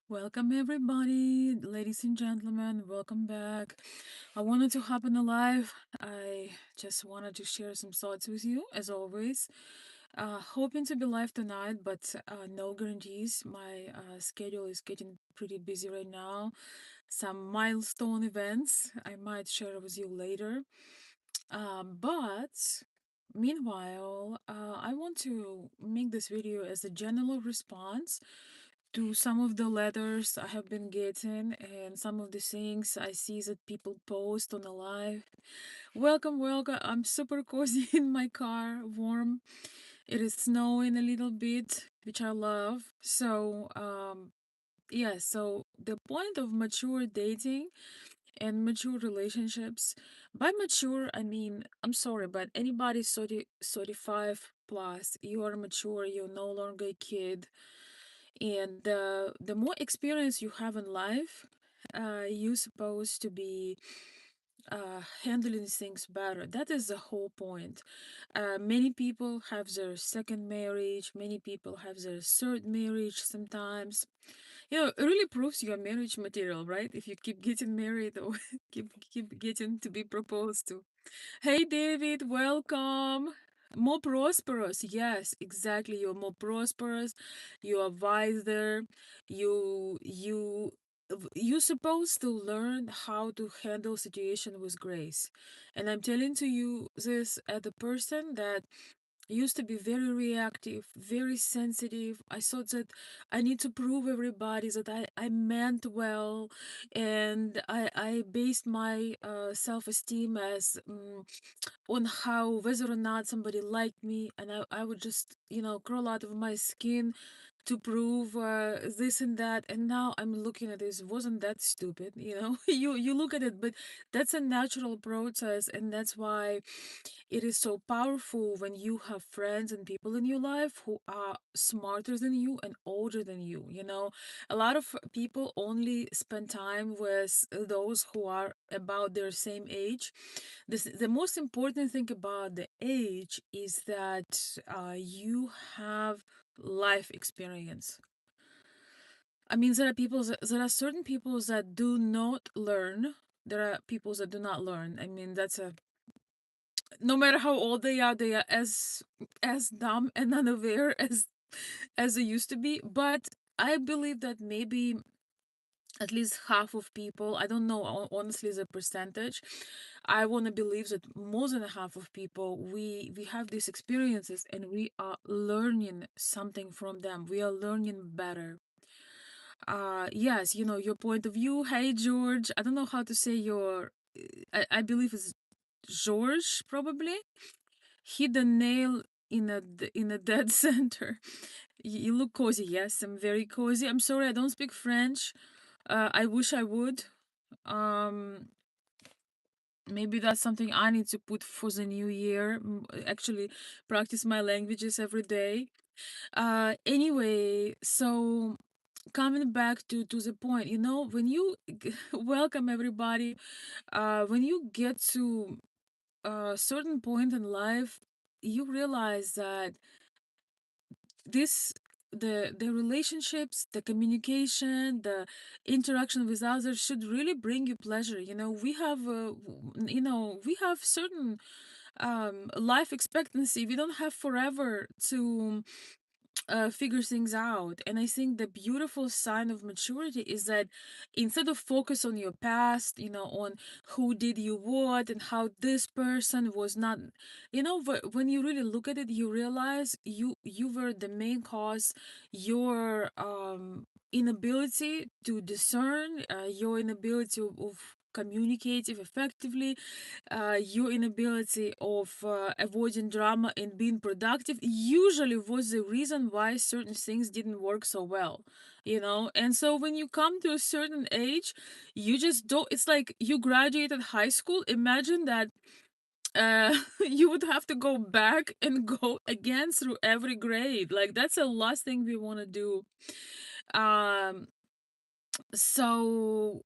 Welcome, everybody, ladies and gentlemen. Welcome back. I wanted to hop on the live. I just wanted to share some thoughts with you, as always. Hoping to be live tonight, but no guarantees. My schedule is getting pretty busy right now. Some milestone events I might share with you later. But meanwhile, I want to make this video as a general response to some of the letters I have been getting and some of the things I see that people post on the live. Welcome, welcome. I'm super cozy in my car, warm. It is snowing a little bit, which I love. So the point of mature dating and mature relationships, by mature, I mean, I'm sorry, but anybody 35 plus, you are mature, you're no longer a kid, and the more experience you have in life, you're supposed to be handling things better. That is the whole point. Many people have their second marriage, many people have their third marriage sometimes. It really proves you're marriage material, right? If you keep getting married or keep getting to be proposed to. Hey David, welcome. More prosperous. Yes, exactly. You're more prosperous. You are wiser. You you're supposed to learn how to handle situation with grace. And I'm telling to you this as a person that used to be very reactive, very sensitive. I thought that I need to prove everybody that I meant well, and I based my self-esteem as on how whether or not somebody liked me, and I would just crawl out of my skin to prove this and that. And now I'm looking at this, wasn't that stupid? You look at it, but that's a natural process, and that's why it is so powerful when you have friends and people in your life who are smarter than you and older than you. A lot of people only spend time with those who are about their same age. The most important thing about the age is that you have life experience. I mean, there are certain people that do not learn. There are people that do not learn. I mean, that's a no matter how old they are as dumb and unaware as they used to be. But I believe that maybe at least half of people, I don't know honestly the percentage. I want to believe that more than half of people, we have these experiences and we are learning something from them. We are learning better. Yes, your point of view. Hey George, I don't know how to say your I believe it's George, probably. Hit the nail in a dead center. You look cozy. Yes, I'm very cozy. I'm sorry, I don't speak French. I wish I would. Um, Maybe that's something I need to put for the new year. Actually, practice my languages every day. Anyway, so coming back to the point, when you welcome everybody, when you get to a certain point in life, you realize that this the relationships, the communication, the interaction with others should really bring you pleasure. We have certain life expectancy. We don't have forever to figure things out. And I think the beautiful sign of maturity is that instead of focus on your past, on who did you what and how this person was not, when you really look at it, you realize you were the main cause. Your inability to discern, your inability of communicative effectively, your inability of avoiding drama and being productive usually was the reason why certain things didn't work so well. And so when you come to a certain age, you just don't, it's like you graduated high school. Imagine that you would have to go back and go again through every grade. Like, that's the last thing we want to do. um so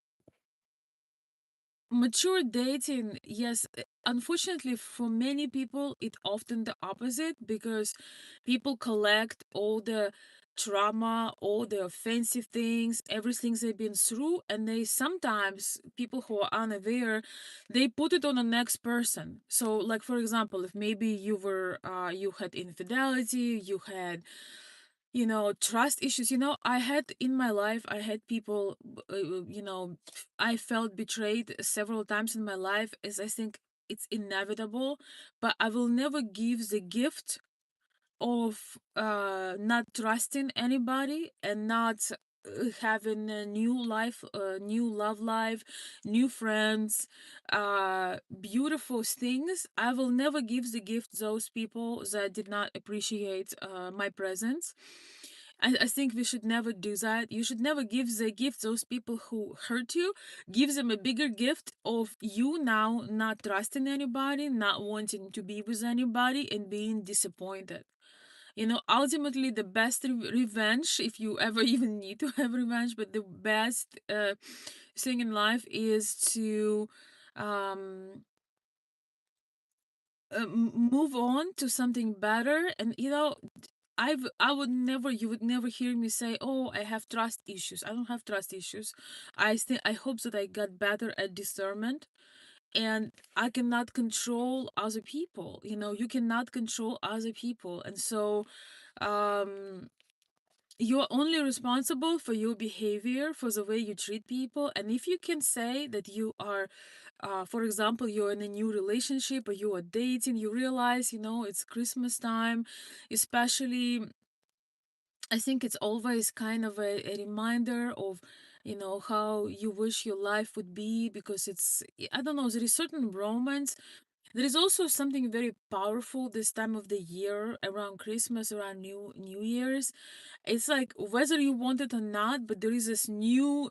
Mature dating, yes. Unfortunately, for many people, it often the opposite because people collect all the trauma, all the offensive things, everything they've been through, and they sometimes, people who are unaware, they put it on the next person. So, like for example, if maybe you had infidelity, you had, trust issues. I had in my life, I had people, I felt betrayed several times in my life, as I think it's inevitable, but I will never give the gift of not trusting anybody and not having a new life, new love life, new friends, beautiful things. I will never give the gift those people that did not appreciate my presence. I think we should never do that. You should never give the gift those people who hurt you. Give them a bigger gift of you now not trusting anybody, not wanting to be with anybody, and being disappointed. Ultimately, the best revenge, if you ever even need to have revenge, but the best thing in life is to um, move on to something better. And I would never, you would never hear me say, "Oh, I have trust issues." I don't have trust issues. I hope that I got better at discernment, and I cannot control other people. You cannot control other people, and so um you're only responsible for your behavior, for the way you treat people. And if you can say that you are, for example, you're in a new relationship or you are dating, you realize, it's Christmas time, especially, I think it's always kind of a reminder of, how you wish your life would be, because I don't know, there is certain romance. There is also something very powerful this time of the year, around Christmas, around New Year's. It's like whether you want it or not, but there is this new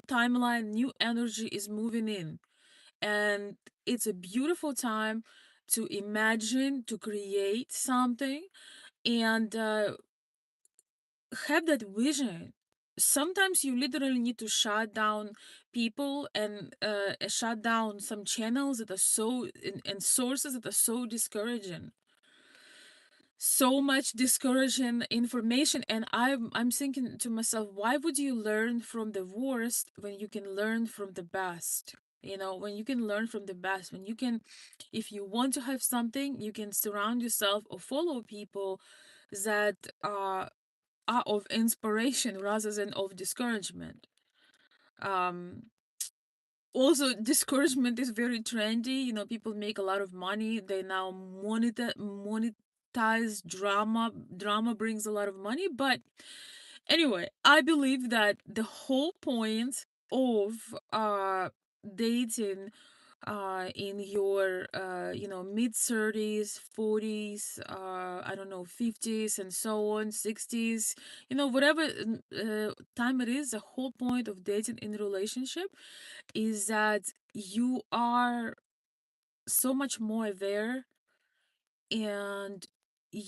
timeline, new energy is moving in. And it's a beautiful time to imagine, to create something, and have that vision. Sometimes you literally need to shut down people, and shut down some channels that are and sources that are so discouraging, so much discouraging information. And I'm thinking to myself, why would you learn from the worst when you can learn from the best? When you can learn from the best, when you can, if you want to have something, you can surround yourself or follow people that are of inspiration rather than of discouragement. um Also, discouragement is very trendy. People make a lot of money. They now monetize drama. Drama brings a lot of money. But anyway, I believe that the whole point of dating in your mid 30s, 40s, I don't know, 50s and so on, 60s, whatever time it is, the whole point of dating in a relationship is that you are so much more aware, and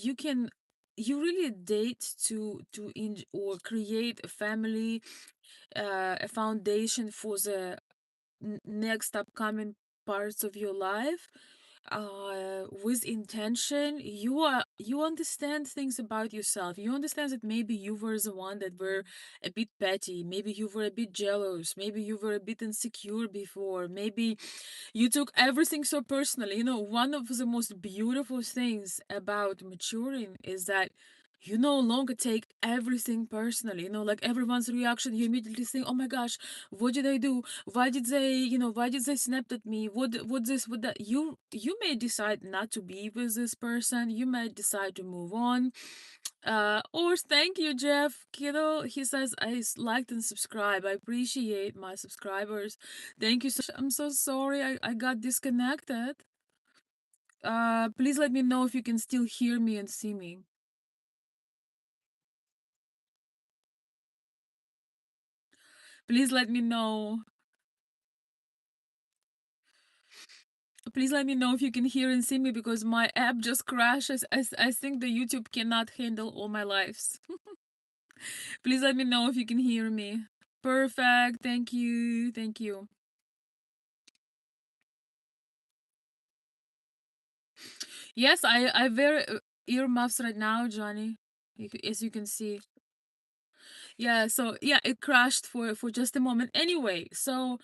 you can, you really date or create a family, a foundation for the next upcoming parts of your life, with intention. You understand things about yourself. You understand that maybe you were the one that were a bit petty, maybe you were a bit jealous, maybe you were a bit insecure before, maybe you took everything so personally. One of the most beautiful things about maturing is that you no longer take everything personally. Like everyone's reaction, you immediately think, "Oh my gosh, what did I do? Why did they snap at me? What this, what that?" You may decide not to be with this person. You may decide to move on. Or thank you, Jeff. He says, liked and subscribe. I appreciate my subscribers. Thank you so much. I'm so sorry I got disconnected. Please let me know if you can still hear me and see me. Please let me know. Please let me know if you can hear and see me, because my app just crashes. I think the YouTube cannot handle all my lives. Please let me know if you can hear me. Perfect. Thank you. Thank you. Yes, I wear earmuffs right now, Johnny. as you can see. Yeah, so yeah, it crashed for just a moment. Anyway, so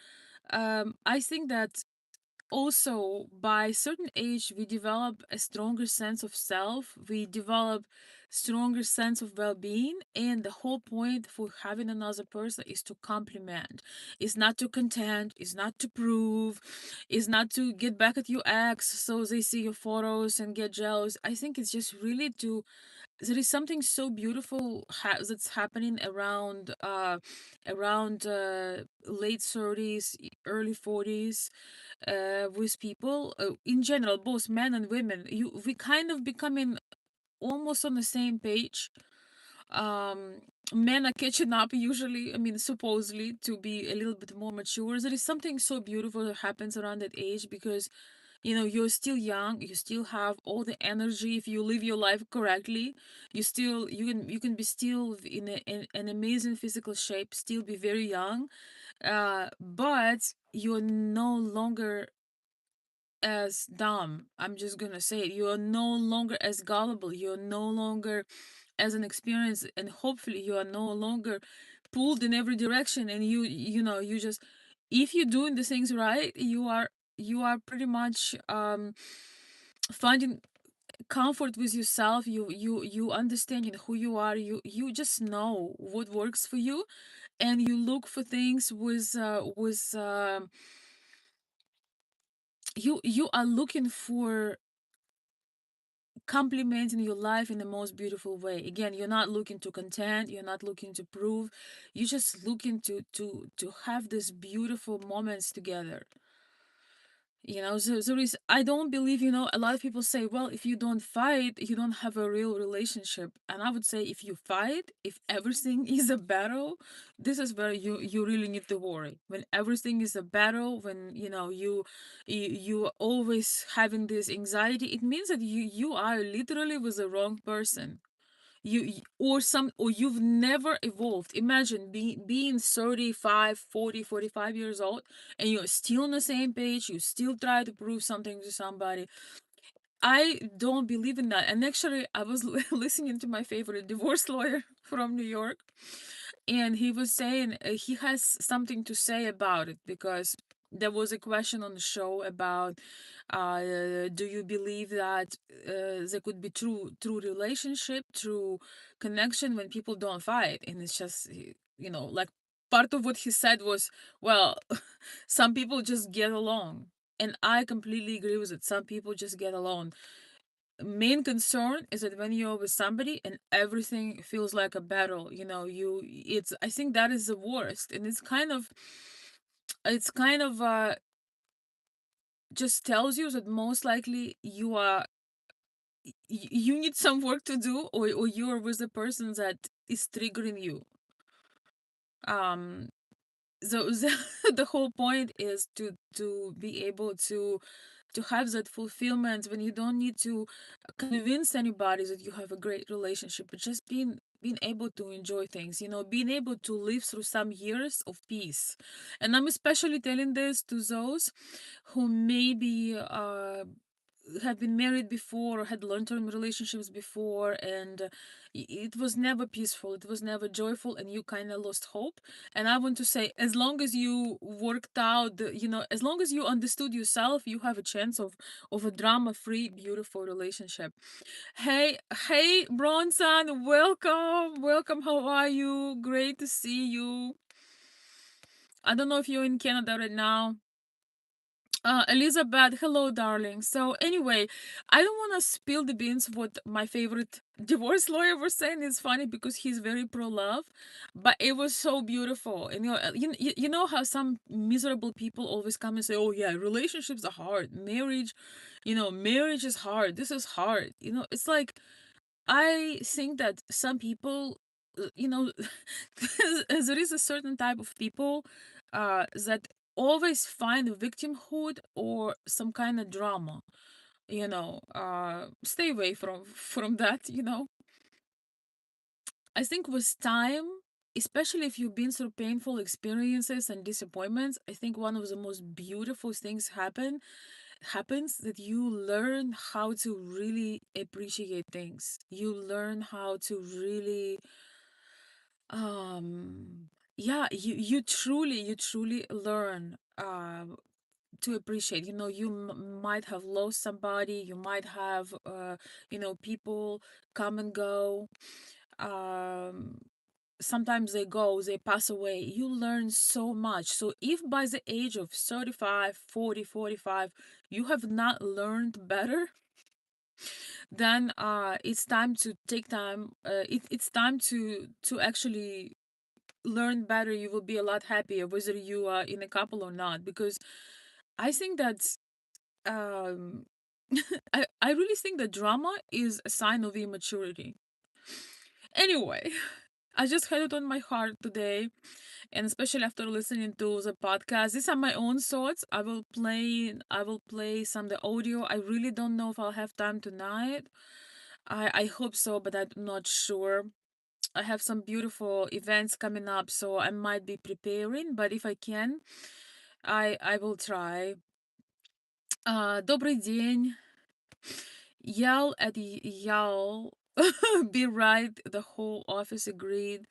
I think that also by certain age we develop a stronger sense of self, we develop stronger sense of well-being, and the whole point for having another person is to complement, is not to contend, is not to prove, is not to get back at your ex so they see your photos and get jealous. I think it's just really to, there is something so beautiful that's happening around late 30s, early 40s, with people, in general, both men and women. We kind of becoming almost on the same page. um Men are catching up usually, I mean, supposedly to be a little bit more mature. There is something so beautiful that happens around that age, because you're still young, you still have all the energy. If you live your life correctly, you can be still in an amazing physical shape, still be very young, but you're no longer as dumb. I'm just gonna say it. You are no longer as gullible. You're no longer as inexperienced, and hopefully you are no longer pulled in every direction. And you just, if you're doing the things right, you are pretty much finding comfort with yourself. You understanding who you are. You just know what works for you, and you look for things with you are looking for complementing your life in the most beautiful way. Again, you're not looking to content, you're not looking to prove, you're just looking to have these beautiful moments together. So there is, I don't believe, a lot of people say, well, if you don't fight, you don't have a real relationship. And I would say, if you fight, if everything is a battle, this is where you really need to worry. When everything is a battle, when you always having this anxiety, it means that you are literally with the wrong person. Or you've never evolved. Imagine being 35, 40, 45 years old, and you're still on the same page, you still try to prove something to somebody. I don't believe in that. And actually, I was listening to my favorite divorce lawyer from New York, and he was saying, he has something to say about it, because there was a question on the show about, do you believe that there could be true relationship, true connection when people don't fight? And it's just, like, part of what he said was, well, some people just get along. And I completely agree with it. Some people just get along. Main concern is that when you're with somebody and everything feels like a battle, I think that is the worst. And it's kind of just tells you that most likely you need some work to do, or you're with the person that is triggering you. um so the whole point is to be able to have that fulfillment, when you don't need to convince anybody that you have a great relationship, but just being able to enjoy things, being able to live through some years of peace. And I'm especially telling this to those who maybe have been married before, or had long-term relationships before, and it was never peaceful, it was never joyful, and you kind of lost hope. And I want to say, as long as you worked out as long as you understood yourself, you have a chance of a drama-free, beautiful relationship. Hey, Bronson, welcome, how are you? Great to see you. I don't know if you're in Canada right now. Elizabeth, hello, darling. So anyway, I don't want to spill the beans. What my favorite divorce lawyer was saying is funny, because he's very pro-love, but it was so beautiful. And you know how some miserable people always come and say, "Oh yeah, relationships are hard. Marriage is hard. This is hard." It's like, I think that some people, there is a certain type of people that always find victimhood or some kind of drama. Stay away from that. I think with time, especially if you've been through painful experiences and disappointments, I think one of the most beautiful things happens that you learn how to really appreciate things. You learn how to really yeah, you truly learn to appreciate. You might have lost somebody, you might have people come and go. um Sometimes they pass away. You learn so much. So if by the age of 35, 40, 45, you have not learned better, then it's time to take time. It's time to actually learn better. You will be a lot happier whether you are in a couple or not, because I think that um I really think that drama is a sign of immaturity. Anyway, I just had it on my heart today, and especially after listening to the podcast. These are my own thoughts. I will play some of the audio. I really don't know if I'll have time tonight. I hope so, but I'm not sure. I have some beautiful events coming up, so I might be preparing, but if I can, I will try. Добрый день. Yell at yell. Be right. The whole office agreed.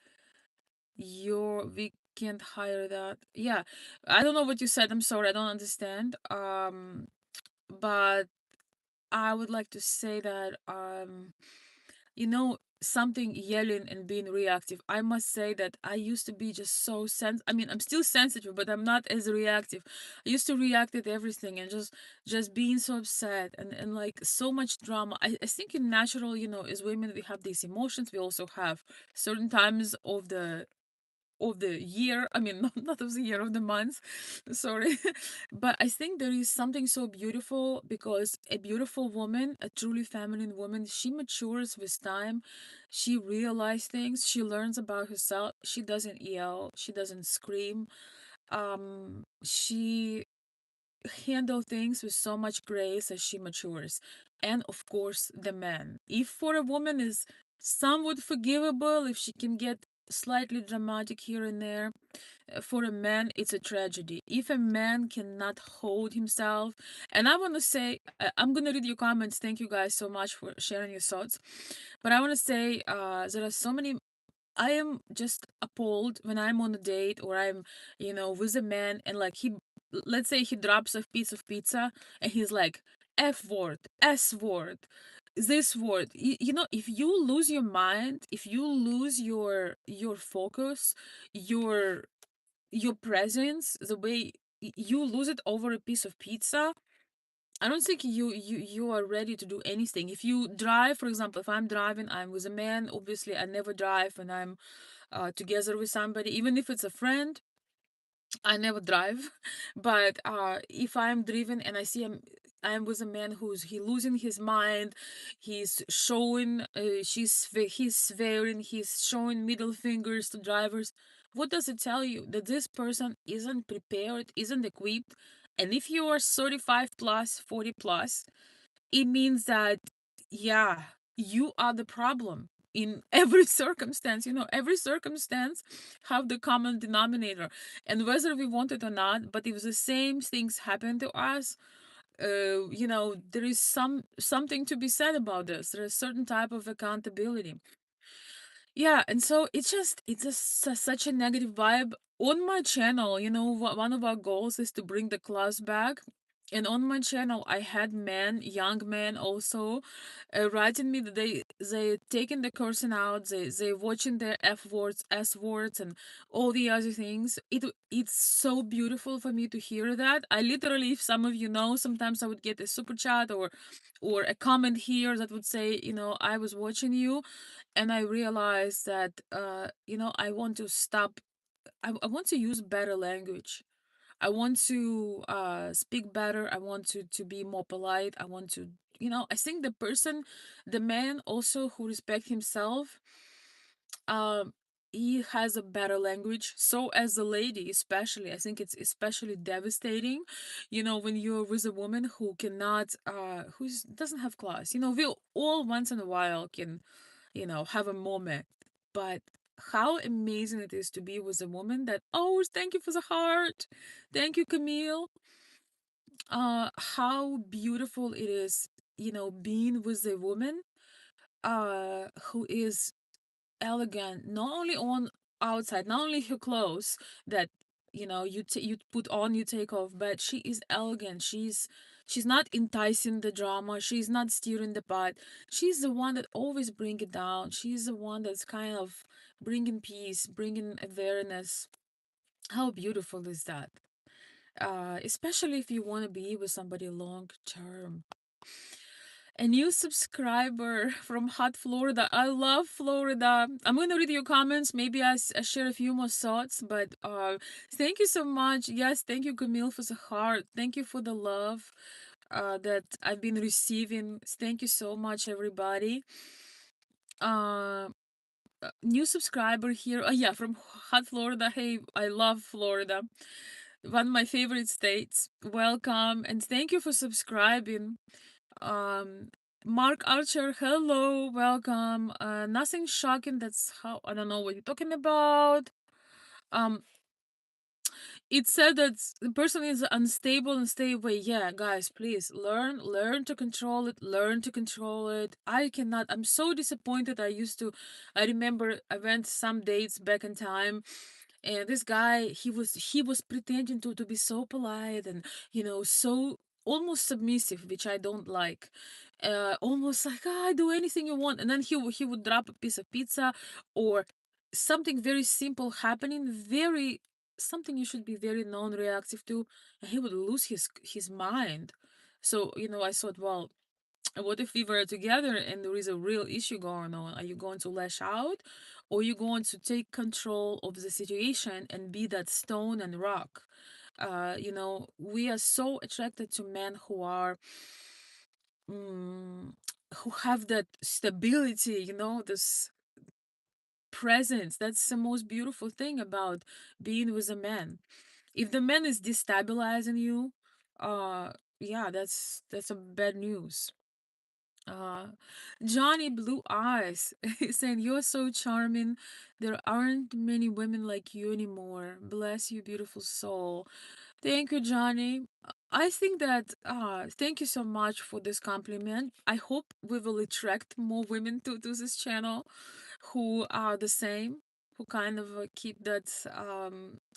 We can't hire that. Yeah. I don't know what you said. I'm sorry. I don't understand. But I would like to say that something yelling and being reactive. I must say that I used to be just so I mean, I'm still sensitive, but I'm not as reactive. I used to react at everything and just being so upset and like so much drama. I think in natural, as women we have these emotions. We also have certain times of the year. I mean, not of the year, of the month. Sorry. But I think there is something so beautiful, because a beautiful woman, a truly feminine woman, she matures with time. She realizes things. She learns about herself. She doesn't yell. She doesn't scream. She handle things with so much grace as she matures. And of course, the man. If for a woman is somewhat forgivable, if she can get slightly dramatic here and there, for a man, it's a tragedy. If a man cannot hold himself, and I want to say, I'm going to read your comments. Thank you guys so much for sharing your thoughts. But I want to say, there are so many. I am just appalled when I'm on a date or I'm, with a man, and like let's say he drops a piece of pizza and he's like, F word, S word, this word. If you lose your mind, if you lose your focus, your your presence, the way you lose it over a piece of pizza, I don't think you are ready to do anything. If you drive, for example, if I'm driving, I'm with a man. Obviously, I never drive when I'm together with somebody, even if it's a friend. I never drive, but if I'm driven and I see him, I'm with a man he losing his mind. He's showing, he's swearing, he's showing middle fingers to drivers. What does it tell you? That this person isn't prepared, isn't equipped, and if you are 35 plus, 40 plus, it means that, yeah, you are the problem in every circumstance. Every circumstance have the common denominator, and whether we want it or not, but if the same things happen to us, there is something to be said about this. There's a certain type of accountability. Yeah, and so it's just such a negative vibe on my channel. One of our goals is to bring the class back. And on my channel, I had men, young men also, writing me that they taking the cursing out, they watching their F words, S words, and all the other things. It's so beautiful for me to hear that. I literally, if some of you know, sometimes I would get a super chat or a comment here that would say, I was watching you, and I realized that I want to stop. I want to use better language. I want to speak better. I want to be more polite. I want to, I think the man also who respect himself, um he has a better language. So as a lady, especially, I think it's especially devastating, when you're with a woman who cannot who doesn't have class. We all once in a while can, have a moment. But how amazing it is to be with a woman that, oh, thank you for the heart. Thank you, Camille. how beautiful it is, being with a woman who is elegant, not only on outside, not only her clothes that you put on, you take off, but she is elegant. She's not enticing the drama. She's not stirring the pot. She's the one that always bring it down. She's the one that's kind of bringing peace, bringing awareness. How beautiful is that? Especially if you want to be with somebody long term. A new subscriber from hot Florida. I love Florida. I'm going to read your comments. Maybe I share a few more thoughts, but thank you so much. Yes, thank you, Camille, for the heart. Thank you for the love that I've been receiving. Thank you so much, everybody. Uh, New subscriber here. Oh, yeah, from hot Florida. Hey, I love Florida. One of my favorite states. Welcome and thank you for subscribing. Um, Mark Archer, hello, welcome. Nothing shocking. That's how I don't know what you're talking about. Um, it said that the person is unstable and stay away. Yeah, guys, please learn to control it. Learn to control it. I cannot. I'm so disappointed. I remember I went some dates back in time, and this guy, he was pretending to be so polite and so almost submissive, which I don't like. Almost like, I do anything you want, and then he would drop a piece of pizza or something very simple happening, very something you should be very non-reactive to, and he would lose his mind. So I thought, well, what if we were together and there is a real issue going on? Are you going to lash out, or are you going to take control of the situation and be that stone and rock? We are so attracted to men mm, who have that stability, this presence. That's the most beautiful thing about being with a man. If the man is destabilizing you, uh, yeah, that's a bad news. Uh, Johnny Blue Eyes is saying, "You're so charming. There aren't many women like you anymore. Bless you, beautiful soul." Thank you, Johnny. I think that thank you so much for this compliment. I hope we will attract more women to this channel who are the same, who kind of keep that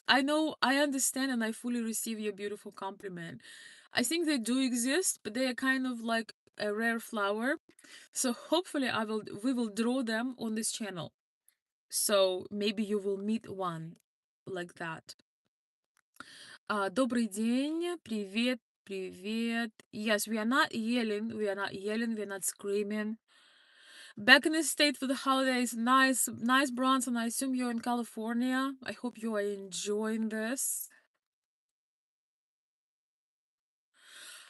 I know, I understand, and I fully receive your beautiful compliment. I think they do exist, but they are kind of like a rare flower. So hopefully we will draw them on this channel. So maybe you will meet one like that. Добрый день, привет, привет. Yes, we are not yelling, we're not screaming. Back in the state for the holidays. Nice, nice, Bronson. I assume you're in California. I hope you are enjoying this.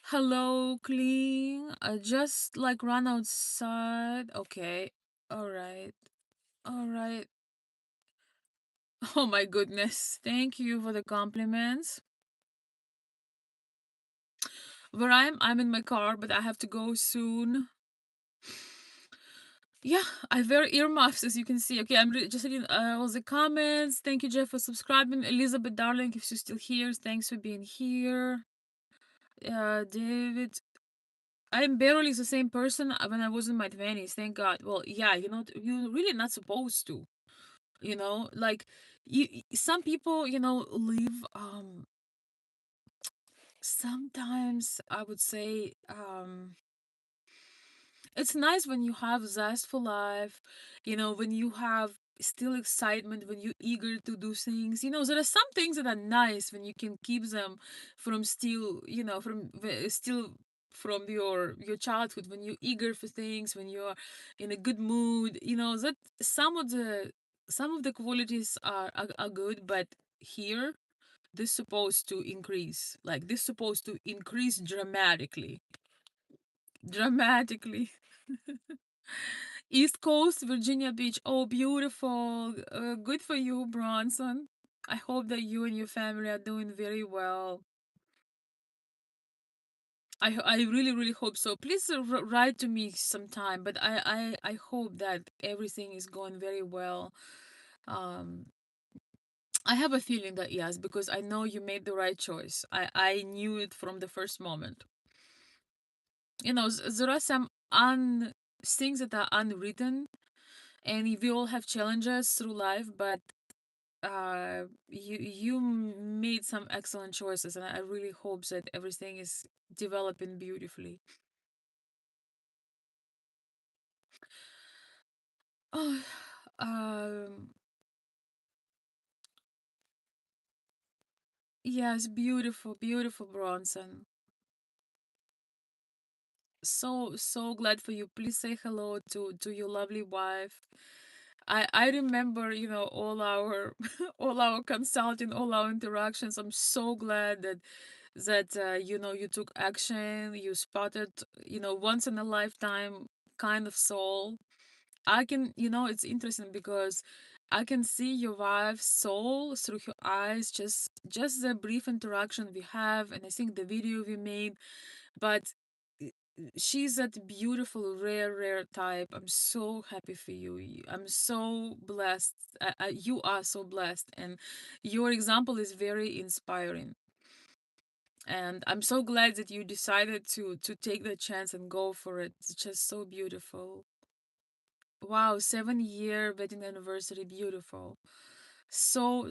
Hello, clean. I just like run outside. Okay. All right. All right. Oh my goodness. Thank you for the compliments. Where I'm in my car, but I have to go soon. Yeah, I wear earmuffs, as you can see. Okay, just reading all the comments. Thank you, Jeff, for subscribing. Elizabeth, darling, if you're still here, thanks for being here. David, I'm barely the same person when I was in my 20s. Thank God. Well, yeah, you're really not supposed to. Like some people, live. Sometimes I would say, it's nice when you have zest for life, when you have still excitement, when you're eager to do things. There are some things that are nice when you can keep them from still, still from your childhood, when you're eager for things, when you're in a good mood, that some of the qualities are good, but here this supposed to increase, like this supposed to increase dramatically. Dramatically. East Coast, Virginia Beach. Oh, beautiful. Good for you, Bronson. I hope that you and your family are doing very well. I really, really hope so. Please write to me sometime, but I hope that everything is going very well. Um, I have a feeling that yes, because I know you made the right choice. I knew it from the first moment. There are some things that are unwritten, and we all have challenges through life, but you made some excellent choices, and I really hope that everything is developing beautifully. Oh, um, yes, beautiful, beautiful Bronson. So glad for you. Please say hello to your lovely wife. I remember, all our all our consulting, all our interactions. I'm so glad that you took action. You spotted, once in a lifetime kind of soul. I can, it's interesting because I can see your wife's soul through her eyes, just the brief interaction we have, and I think the video we made. But i- she's that beautiful, rare type. I'm so happy for you. I'm so blessed. You are so blessed, and your example is very inspiring. And I'm so glad that you decided to take the chance and go for it. It's just so beautiful. Wow, 7-year wedding anniversary, beautiful. So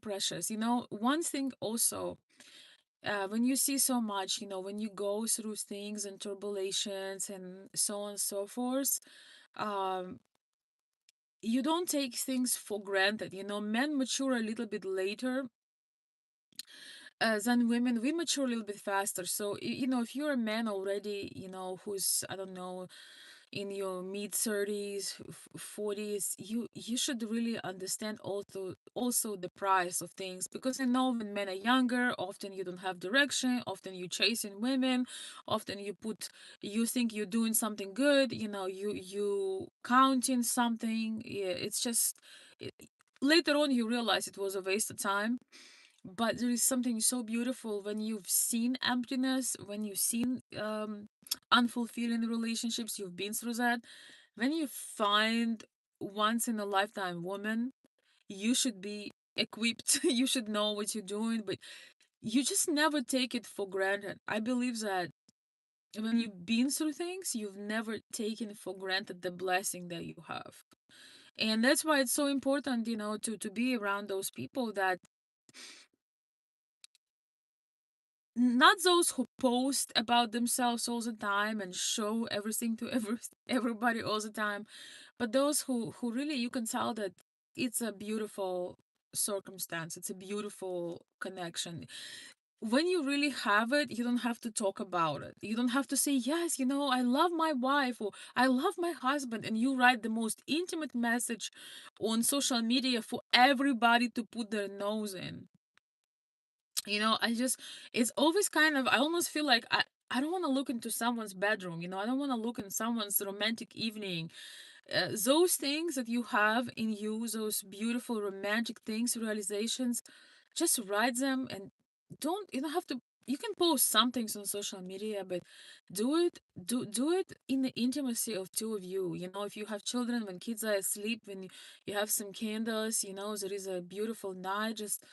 precious. One thing also, when you see so much, when you go through things and turbulations and so on and so forth, um, you don't take things for granted. Men mature a little bit later than women. We mature a little bit faster. So, if you're a man already, who's, I don't know, in your mid 30s, 40s, you should really understand also the price of things, because I know when men are younger, often you don't have direction, often you chasing women, often you think you're doing something good, you counting something. Yeah, it's just it, later on you realize it was a waste of time. But there is something so beautiful when you've seen emptiness, when you've seen unfulfilling relationships, you've been through that. When you find once in a lifetime woman, you should be equipped, you should know what you're doing, but you just never take it for granted. I believe that when you've been through things, you've never taken for granted the blessing that you have. And that's why it's so important, to be around those people that not those who post about themselves all the time and show everything to everybody all the time, but those who really you can tell that it's a beautiful circumstance, it's a beautiful connection. When you really have it, you don't have to talk about it, you don't have to say, yes, I love my wife or I love my husband, and you write the most intimate message on social media for everybody to put their nose in. I just, it's always kind of, I almost feel like I don't want to look into someone's bedroom, I don't want to look in someone's romantic evening. Those things that you have in you, those beautiful romantic things, realizations, just write them, and you don't have to, you can post some things on social media, but do it in the intimacy of two of you. If you have children, when kids are asleep, when you have some candles, there is a beautiful night, just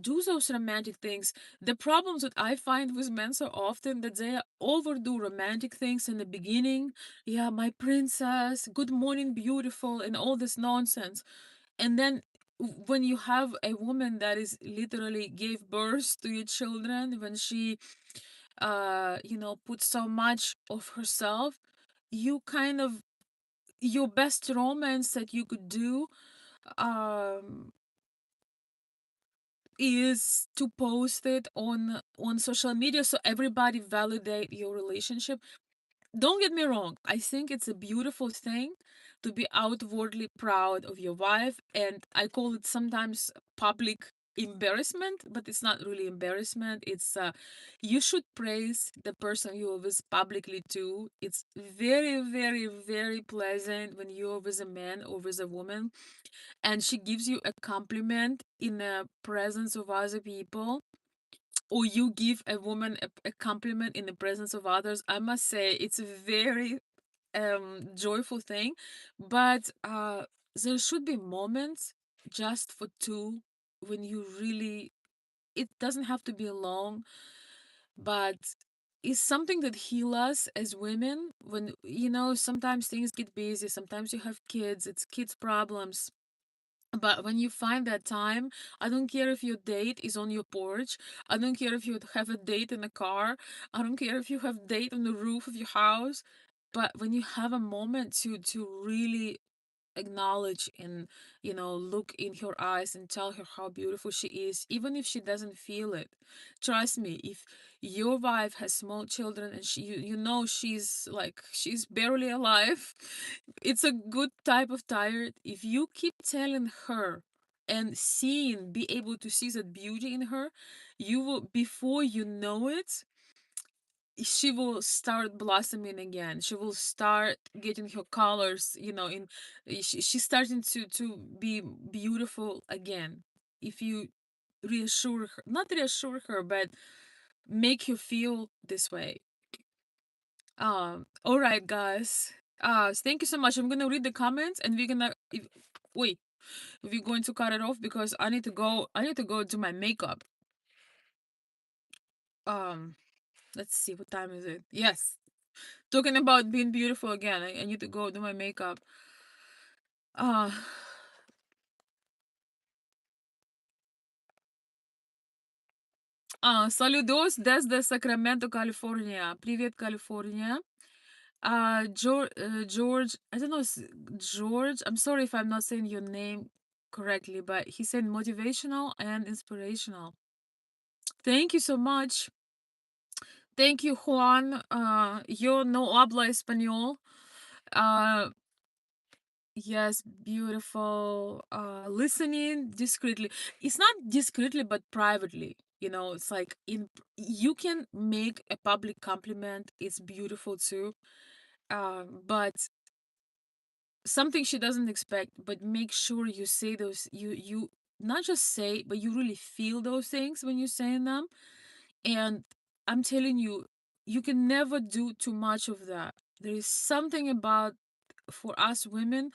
do those romantic things. The problems that I find with men so often that they overdo romantic things in the beginning. Yeah, my princess, good morning, beautiful, and all this nonsense. And then when you have a woman that is literally gave birth to your children, when she put so much of herself, you kind of, your best romance that you could do um is to post it on social media so everybody validate your relationship. Don't get me wrong, I think it's a beautiful thing to be outwardly proud of your wife, and I call it sometimes public embarrassment, but it's not really embarrassment. It's you should praise the person you are with publicly too. It's very, very, very pleasant when you're with a man or with a woman and she gives you a compliment in the presence of other people, or you give a woman a compliment in the presence of others. I must say it's a very joyful thing, but there should be moments just for two. you really, it doesn't have to be alone, but it's something that heal us as women. When, sometimes things get busy, sometimes you have kids, it's kids problems, but when you find that time, I don't care if your date is on your porch, I don't care if you have a date in a car, I don't care if you have date on the roof of your house, but when you have a moment to really acknowledge and, look in her eyes and tell her how beautiful she is, even if she doesn't feel it. Trust me, if your wife has small children and she's barely alive, it's a good type of tired. If you keep telling her and be able to see that beauty in her, you will, before you know it, she will start blossoming again. She will start getting her colors, she's starting to be beautiful again. If you reassure her, not reassure her, but make her feel this way. All right, guys. Thank you so much. I'm gonna read the comments, and wait, we're going to cut it off because I need to go do my makeup. Um, let's see, what time is it? Yes. Talking about being beautiful again. I need to go do my makeup. Uh, Saludos desde Sacramento, California. Привет, California. George, I don't know, George. I'm sorry if I'm not saying your name correctly, but he said motivational and inspirational. Thank you so much. Thank you, Juan. Yo no habla español. Uh, Yes, beautiful. Listening discreetly. It's not discreetly, but privately. It's like you can make a public compliment. It's beautiful too. But something she doesn't expect, but make sure you say those, you not just say, but you really feel those things when you're saying them. And I'm telling you, you can never do too much of that. There is something about, for us women,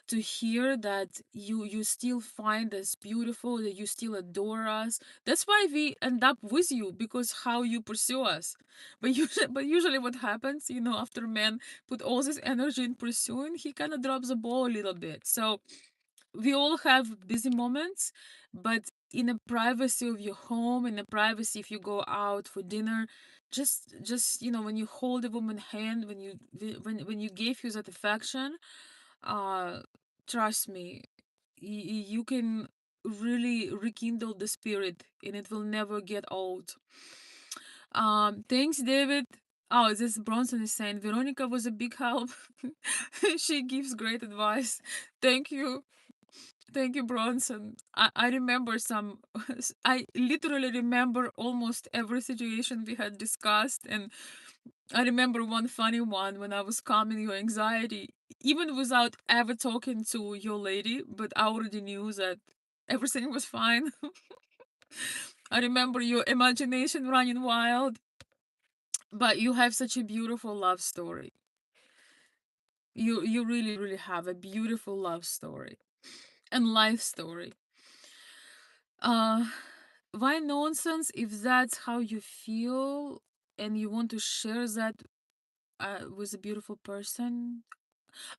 to hear that you still find us beautiful, that you still adore us. That's why we end up with you, because how you pursue us. But usually what happens, after men put all this energy in pursuing, he kind of drops the ball a little bit. So we all have busy moments, but in the privacy of your home, in the privacy, if you go out for dinner, just when you hold a woman's hand, when you gave you that affection, uh trust me, you can really rekindle the spirit, and it will never get old. Thanks, David. Oh, this Bronson is saying Veronica was a big help. She gives great advice. Thank you. Thank you, Bronson. I remember I literally remember almost every situation we had discussed. And I remember one funny one when I was calming your anxiety, even without ever talking to your lady, but I already knew that everything was fine. I remember your imagination running wild, but you have such a beautiful love story. You really, really have a beautiful love story and life story. Uh, why nonsense if that's how you feel and you want to share that with a beautiful person?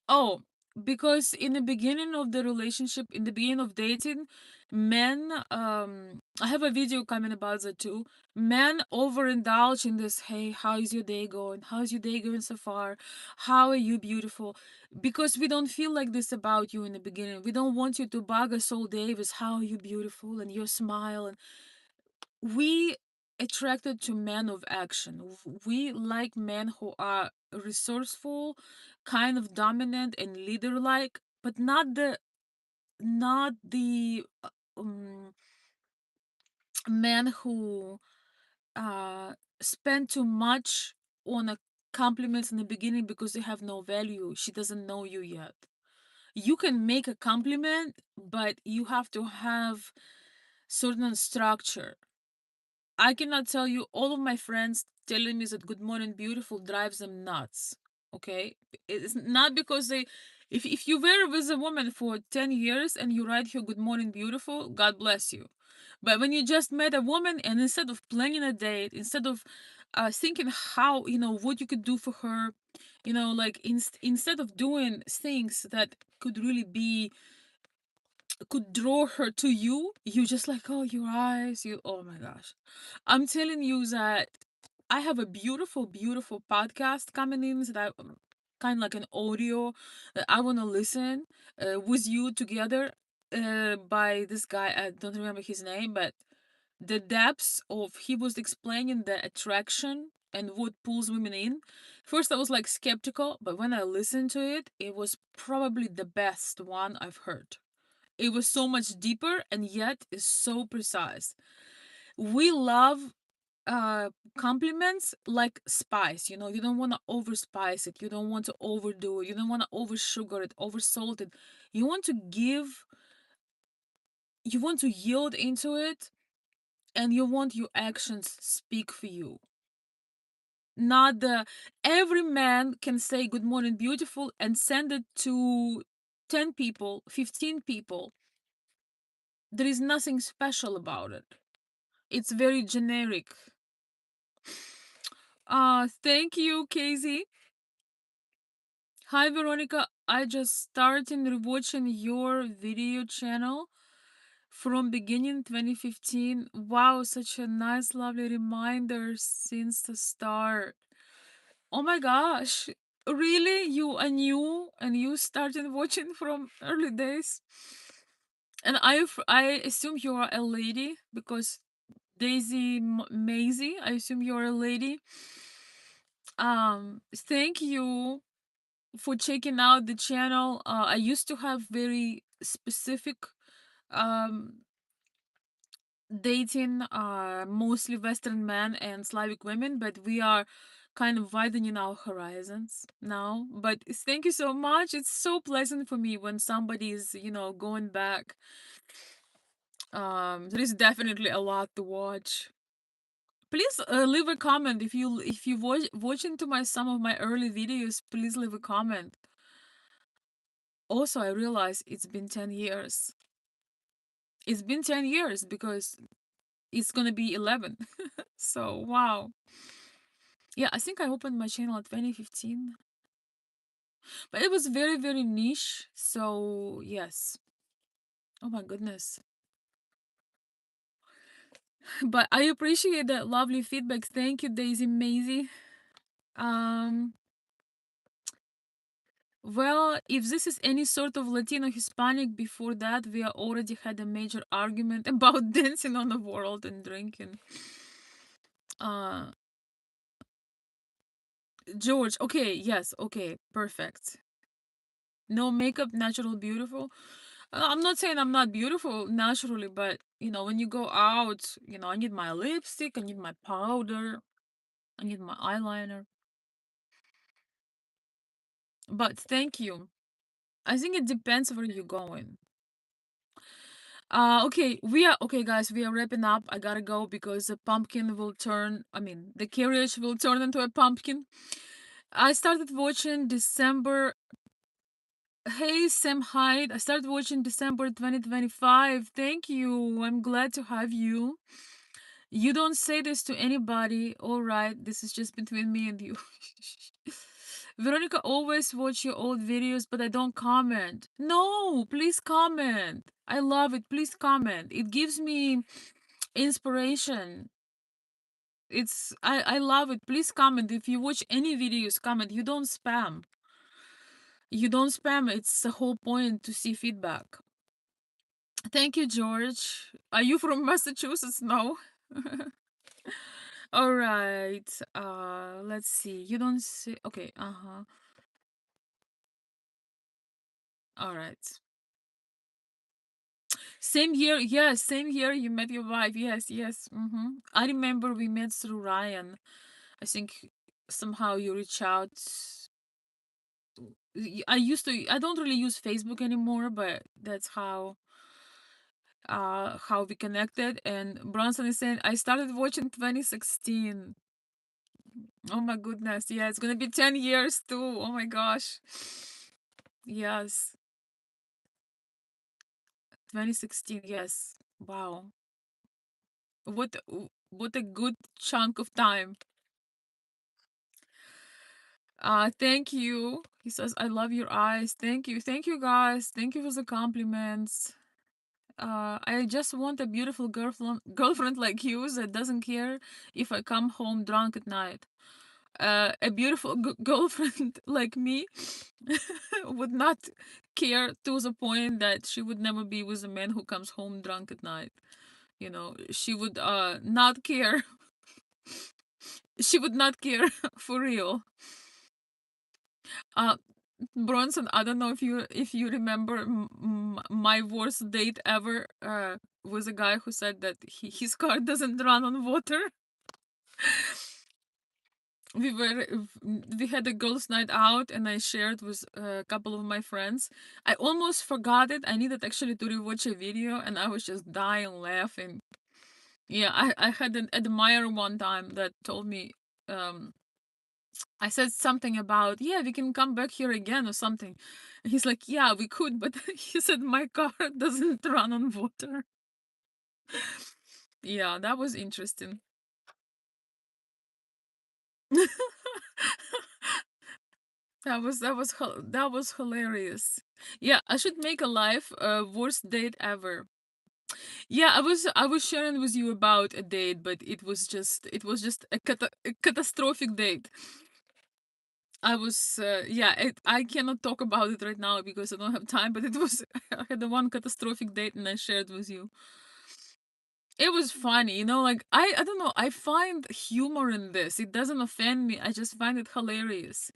Oh, because in the beginning of the relationship, in the beginning of dating, men, I have a video coming about that too. Men overindulge in this, hey, how's your day going? How's your day going so far? How are you beautiful? Because we don't feel like this about you in the beginning. We don't want you to bug us all day with how are you beautiful and your smile. And we attracted to men of action. We like men who are resourceful, kind of dominant and leader like, but not the um, men who spend too much on a compliments in the beginning because they have no value. She doesn't know you yet. You can make a compliment, but you have to have certain structure. I cannot tell you, all of my friends telling me that good morning beautiful drives them nuts. Okay? It's not because If you were with a woman for 10 years and you write her good morning beautiful, God bless you. But when you just met a woman and instead of planning a date, instead of thinking how, what you could do for her, like instead of doing things that could really be could draw her to you, you just like, oh, your eyes, oh my gosh. I'm telling you that I have a beautiful, beautiful podcast coming in that I kind of like an audio that I want to listen with you together by this guy. I don't remember his name, but the depths of he was explaining the attraction and what pulls women in. First, I was like skeptical, but when I listened to it, it was probably the best one I've heard. It was so much deeper and yet is so precise. We love uh compliments like spice. You don't want to overspice it, you don't want to overdo it, you don't want to oversugar it, oversalt it. You want to give, you want to yield into it, and you want your actions speak for you. Not the every man can say good morning beautiful and send it to 10 people, 15 people. There is nothing special about it. It's very generic. Thank you, Casey. Hi, Veronica. I just started rewatching your video channel from beginning 2015. Wow, such a nice, lovely reminder since the start. Oh my gosh. Really? You are new and you started watching from early days? And I assume you are a lady because Daisy Maisie, I assume you're a lady. Thank you for checking out the channel. I used to have very specific um dating mostly Western men and Slavic women, but we are kind of widening our horizons now. But thank you so much. It's so pleasant for me when somebody is, going back. There is definitely a lot to watch. Please leave a comment if you watching to my some of my early videos. Please leave a comment. Also, I realize it's been 10 years. It's been 10 years because it's gonna be 11. So wow. Yeah, I think I opened my channel at 2015, but it was very very niche. So yes. Oh my goodness. But I appreciate that lovely feedback. Thank you, Daisy Maisie. Um, Well, if this is any sort of Latino Hispanic, before that, we already had a major argument about dancing on the world and drinking. Uh, George, okay, yes, okay, perfect. No makeup, natural, beautiful. I'm not saying I'm not beautiful naturally, but when you go out, I need my lipstick, I need my powder, I need my eyeliner. But thank you. I think it depends where you're going. Okay, guys, we are wrapping up. I gotta go because the pumpkin will turn, I mean, the carriage will turn into a pumpkin. I started watching December. Hey, Sam Hyde. I started watching December 2025. Thank you. I'm glad to have you. You don't say this to anybody. All right, this is just between me and you. Veronica always watch your old videos, but I don't comment. No, please comment. I love it. Please comment. It gives me inspiration. I love it. Please comment. If you watch any videos, comment. You don't spam. You don't spam. It's the whole point to see feedback. Thank you, George. Are you from Massachusetts? No. All right. Let's see. You don't see. Okay. Uh-huh. All right. Same year. Yes, same year you met your wife. Yes, yes. I remember we met through Ryan. I think somehow you reach out. I don't really use Facebook anymore, but that's how we connected. And Bronson is saying I started watching 2016. Oh my goodness. Yeah, it's gonna be 10 years too. Oh my gosh. Yes, 2016. Yes. Wow. What a good chunk of time. Thank you. He says, I love your eyes. Thank you. Thank you, guys. Thank you for the compliments. I just want a beautiful girlfriend like you that doesn't care if I come home drunk at night. A beautiful girlfriend like me would not care to the point that she would never be with a man who comes home drunk at night. You know, she would not care. She would not care for real. Uh, Bronson, I don't know if you remember my worst date ever was a guy who said that his car doesn't run on water. We were we had a girls' night out, and I shared with a couple of my friends. I almost forgot it. I needed actually to rewatch a video, and I was just dying laughing. Yeah, I had an admirer one time that told me. I said something about, yeah, we can come back here again or something. And he's like, yeah, we could, but he said my car doesn't run on water. Yeah, that was interesting. That was hilarious. Yeah, I should make a live worst date ever. Yeah, I was sharing with you about a date, but it was just a catastrophic date. I was yeah, I cannot talk about it right now because I don't have time, but it was I had the one catastrophic date and I shared with you. It was funny, you know, like I don't know, I find humor in this. It doesn't offend me. I just find it hilarious.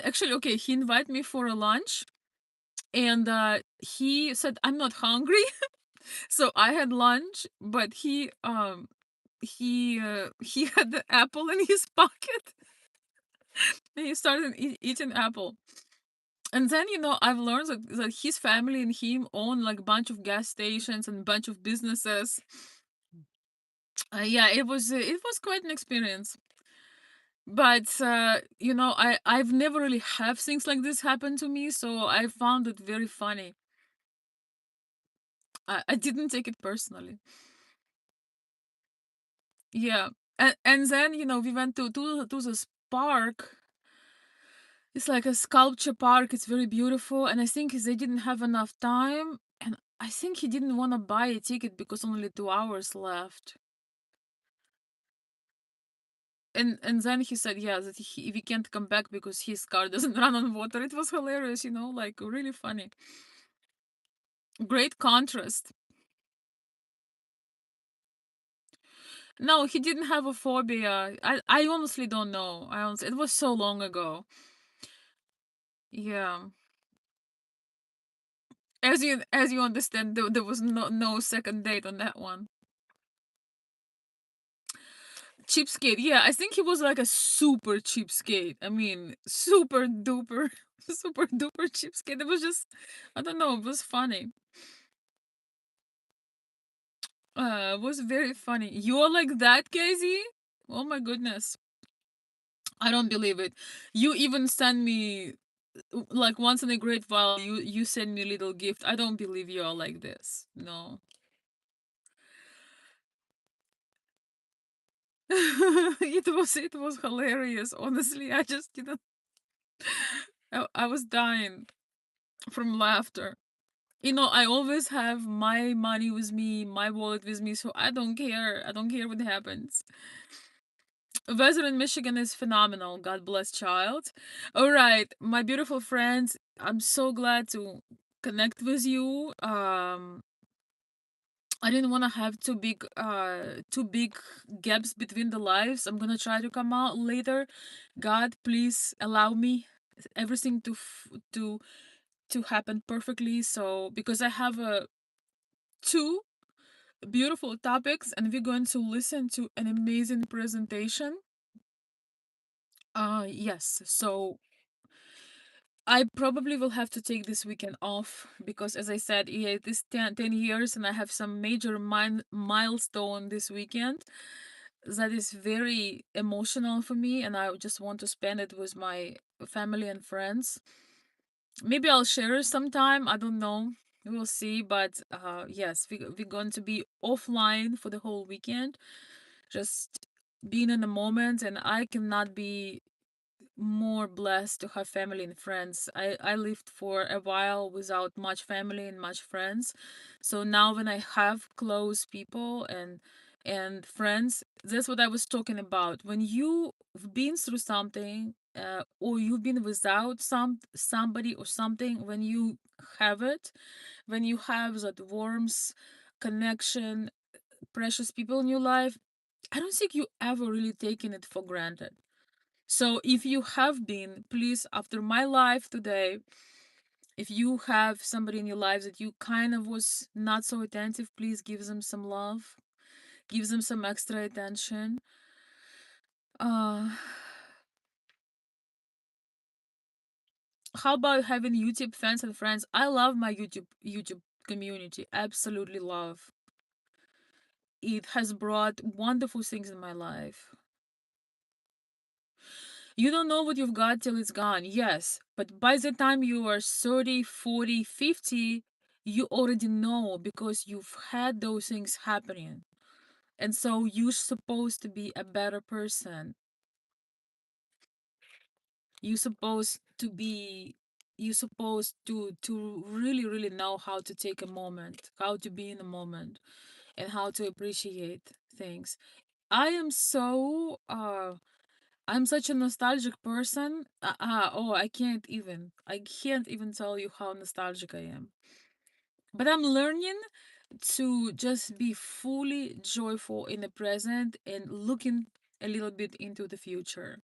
Actually, okay, he invited me for a lunch and he said I'm not hungry. So I had lunch, but he had the apple in his pocket and he started eating apple. And then, you know, I've learned that his family and him own like a bunch of gas stations and a bunch of businesses. Yeah, it was quite an experience. But you know, I've never really have things like this happen to me, so I found it very funny. I didn't take it personally. Yeah, and then you know we went to this park. It's like a sculpture park. It's very beautiful, and I think they didn't have enough time, and I think he didn't want to buy a ticket because only 2 hours left. And then he said, yeah, that we can't come back because his car doesn't run on water. It was hilarious, you know, like really funny. Great contrast. No, he didn't have a phobia. I honestly don't know. It was so long ago. Yeah. As you understand, there was no second date on that one. Cheapskate. Yeah, I think he was like a super cheapskate. I mean, super duper, super duper cheapskate. It was just, I don't know, it was funny. It was very funny. You're like that, Casey? Oh my goodness. I don't believe it. You even send me like once in a great while you send me a little gift. I don't believe you are like this. No. It was hilarious. Honestly, I just didn't I was dying from laughter. You know, I always have my money with me, my wallet with me, so I don't care. I don't care what happens. Weather in Michigan is phenomenal. God bless, child. All right, my beautiful friends, I'm so glad to connect with you. I didn't want to have too big gaps between the lives. I'm gonna try to come out later. God, please allow me everything to happen perfectly. So because I have two beautiful topics and we're going to listen to an amazing presentation. Yes. So I probably will have to take this weekend off because, as I said, yeah, it is 10 years and I have some major milestone this weekend that is very emotional for me, and I just want to spend it with my family and friends. Maybe I'll share sometime. I don't know. We'll see. But yes, we're going to be offline for the whole weekend, just being in the moment. And I cannot be more blessed to have family and friends. I lived for a while without much family and much friends. So now when I have close people and friends, that's what I was talking about. When you've been through something, or you've been without somebody or something, when you have it, when you have that warmth, connection, precious people in your life, I don't think you ever really taken it for granted. So if you have been, please, after my life today, if you have somebody in your life that you kind of was not so attentive, please give them some love, give them some extra attention. Uh, how about having YouTube fans and friends? I love my YouTube community. Absolutely love. It has brought wonderful things in my life. You don't know what you've got till it's gone. Yes, but by the time you are 30, 40, 50, you already know because you've had those things happening. And so you're supposed to be a better person. You're supposed to be you're supposed to really really know how to take a moment, how to be in a moment, and how to appreciate things. I am so I'm such a nostalgic person. Oh, I can't even tell you how nostalgic I am. But I'm learning to just be fully joyful in the present and looking a little bit into the future.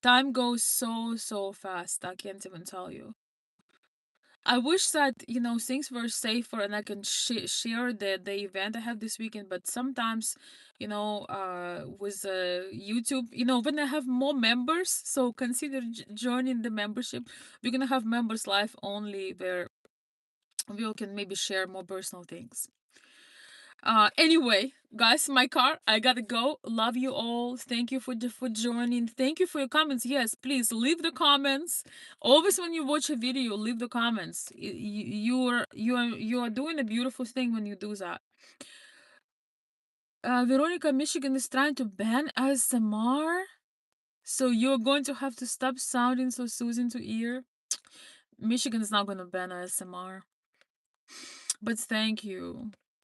Time goes so, so fast. I can't even tell you. I wish that, things were safer and I can share the event I have this weekend. But sometimes, with YouTube, when I have more members, so consider joining the membership. We're gonna have members live only where we all can maybe share more personal things. Anyway, guys, my car. I gotta go. Love you all. Thank you for joining. Thank you for your comments. Yes, please leave the comments. Always when you watch a video, leave the comments. You are doing a beautiful thing when you do that. Veronica, Michigan is trying to ban ASMR, so you're going to have to stop sounding so soothing to ear. Michigan is not going to ban ASMR, but thank you.